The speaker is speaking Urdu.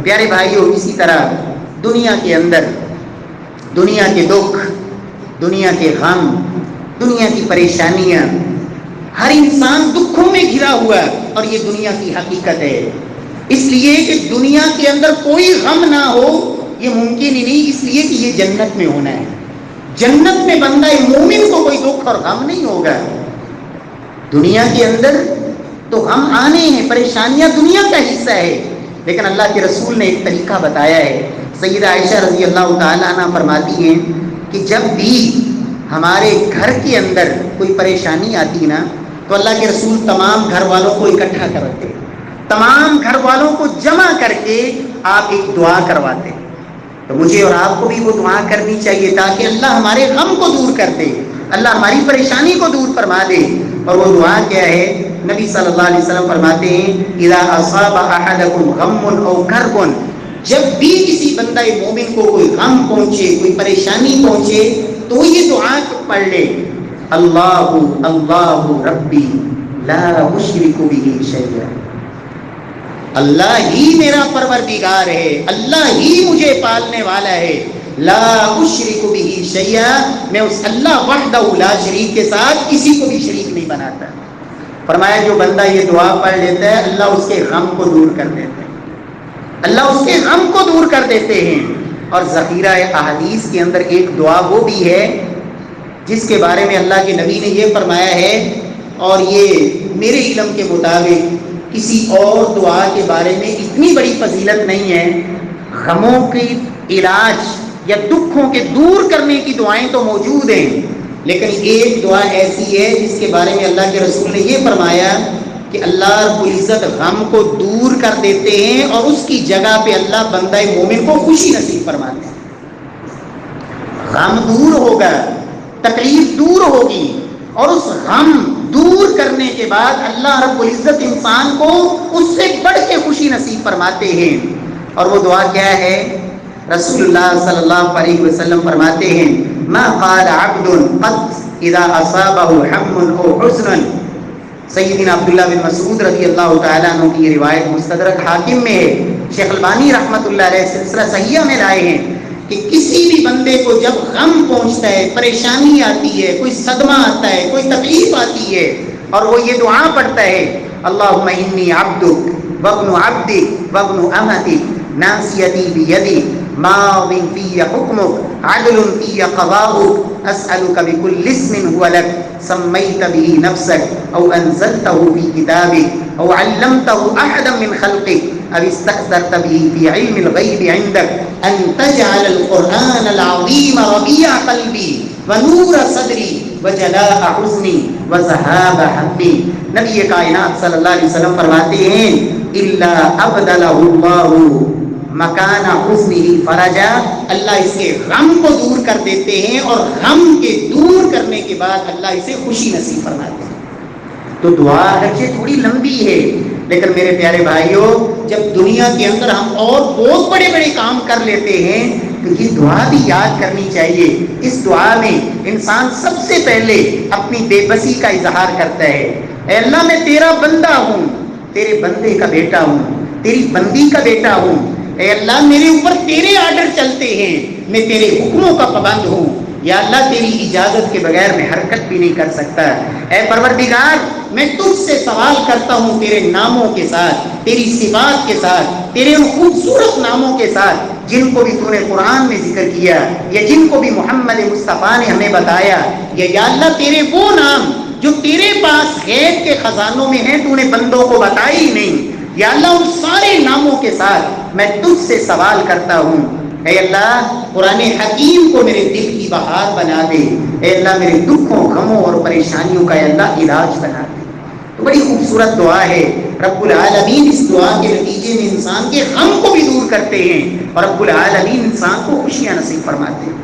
پیارے بھائیوں، اسی طرح دنیا کے اندر دنیا کے دکھ، دنیا کے غم، دنیا کی پریشانیاں، ہر انسان دکھوں میں گھرا ہوا ہے، اور یہ دنیا کی حقیقت ہے۔ اس لیے کہ دنیا کے اندر کوئی غم نہ ہو یہ ممکن ہی نہیں، اس لیے کہ یہ جنت میں ہونا ہے۔ جنت میں بندہ مومن کو کوئی دکھ اور غم نہیں ہوگا۔ دنیا کے اندر تو غم آنے ہیں، پریشانیاں دنیا کا حصہ ہے، لیکن اللہ کے رسول نے ایک طریقہ بتایا ہے۔ سیدہ عائشہ رضی اللہ تعالیٰ عنہ فرماتی ہیں کہ جب بھی ہمارے گھر کے اندر کوئی پریشانی آتی نا تو اللہ کے رسول تمام گھر والوں کو اکٹھا کرتے، تمام گھر والوں کو جمع کر کے آپ ایک دعا کرواتے۔ تو مجھے اور آپ کو بھی وہ دعا کرنی چاہیے تاکہ اللہ ہمارے غم کو دور کر دے، اللہ ہماری پریشانی کو دور فرما دے۔ اور وہ دعا کیا ہے؟ نبی صلی اللہ علیہ وسلم فرماتے ہیں اذا اصاب احدکم غم او کرب، جب بھی کسی بندہ مومن کو کوئی غم پہنچے، کوئی پریشانی پہنچے تو یہ دعا پڑھ لے، اللہ اللہ ربی لا اشرک بہ شیئا، اللہ ہی میرا پروردگار ہے، اللہ ہی مجھے پالنے والا ہے، لا اشرک بہ شیئا، میں اس اللہ وحدہ لا شریک کے ساتھ کسی کو بھی شریک نہیں بناتا۔ فرمایا جو بندہ یہ دعا پڑھ لیتا ہے اللہ اس کے غم کو دور کر دیتا ہے، اللہ اس کے غم کو دور کر دیتے ہیں۔ اور ذخیرہ احادیث کے اندر ایک دعا وہ بھی ہے جس کے بارے میں اللہ کے نبی نے یہ فرمایا ہے، اور یہ میرے علم کے مطابق کسی اور دعا کے بارے میں اتنی بڑی فضیلت نہیں ہے۔ غموں کی علاج یا دکھوں کے دور کرنے کی دعائیں تو موجود ہیں، لیکن ایک دعا ایسی ہے جس کے بارے میں اللہ کے رسول نے یہ فرمایا کہ اللہ رب العزت غم کو دور کر دیتے ہیں اور اس کی جگہ پہ اللہ بندہ مومن کو خوشی نصیب فرماتے ہیں۔ غم دور ہوگا، تکلیف دور ہوگی، اور اس غم دور کرنے کے بعد اللہ رب العزت انسان کو اس سے بڑھ کے خوشی نصیب فرماتے ہیں۔ اور وہ دعا کیا ہے؟ رسول اللہ صلی اللہ علیہ وسلم فرماتے ہیں ما قال عبد قط اذا اصابه هم او حزن، سیدنا عبداللہ بن مسعود رضی اللہ تعالیٰ عنہ کی یہ روایت مستدرک حاکم میں ہے، شیخ البانی رحمۃ اللہ علیہ سلسلہ صحیحہ میں لائے ہیں کہ کسی بھی بندے کو جب غم پہنچتا ہے، پریشانی آتی ہے، کوئی صدمہ آتا ہے، کوئی تکلیف آتی ہے، اور وہ یہ دعا پڑھتا ہے اللہم انی عبدک وابن عبدک وابن امتک ناصیتی بیدک ماض فی حکمک عدل فی قضاؤک اسألک بکل اسم هو لک سمیت به نفسک او انزلتہ فی کتابک او علمتہ احدا من خلقک او استأثرت به فی علم الغیب عندک ان تجعل القرآن العظیم ربیع قلبی ونور صدری وجلاء حزنی وذہاب ہمی۔ نبی کائنات صلی اللہ علیہ وسلم فرماتے ہیں الا ابدلہ اللہ مکان حزنہ فرجا، اللہ اس کے غم کو دور کر دیتے ہیں اور غم کے دور کرنے کے بعد اللہ اسے خوشی نصیب فرماتے ہیں۔ تو دعا اگرچہ تھوڑی لمبی ہے، لیکن میرے پیارے بھائیوں جب دنیا کے اندر ہم اور بہت بڑے بڑے کام کر لیتے ہیں تو یہ دعا بھی یاد کرنی چاہیے۔ اس دعا میں انسان سب سے پہلے اپنی بے بسی کا اظہار کرتا ہے، اے اللہ میں تیرا بندہ ہوں، تیرے بندے کا بیٹا ہوں، تیری بندی کا بیٹا ہوں، اے اللہ میرے اوپر تیرے آرڈر چلتے ہیں، میں تیرے حکموں کا پابند ہوں، یا اللہ تیری اجازت کے بغیر میں حرکت بھی نہیں کر سکتا۔ اے پروردگار میں تجھ سے سوال کرتا ہوں تیرے ناموں کے ساتھ، تیری صفات کے ساتھ، تیرے ان خوبصورت ناموں کے ساتھ جن کو بھی تو نے قرآن میں ذکر کیا یا جن کو بھی محمد مصطفیٰ نے ہمیں بتایا، یا اللہ تیرے وہ نام جو تیرے پاس غیب کے خزانوں میں ہیں تو نے بندوں کو بتائی ہی نہیں، یا اللہ ان سارے ناموں کے ساتھ میں تجھ سے سوال کرتا ہوں، اے اللہ قرآن حکیم کو میرے دل کی بہار بنا دے، اے اللہ میرے دکھوں غموں اور پریشانیوں کا اے اللہ علاج بنا دے۔ تو بڑی خوبصورت دعا ہے، رب العالمین اس دعا کے نتیجے میں انسان کے غم کو بھی دور کرتے ہیں اور رب العالمین انسان کو خوشیاں نصیب فرماتے ہیں۔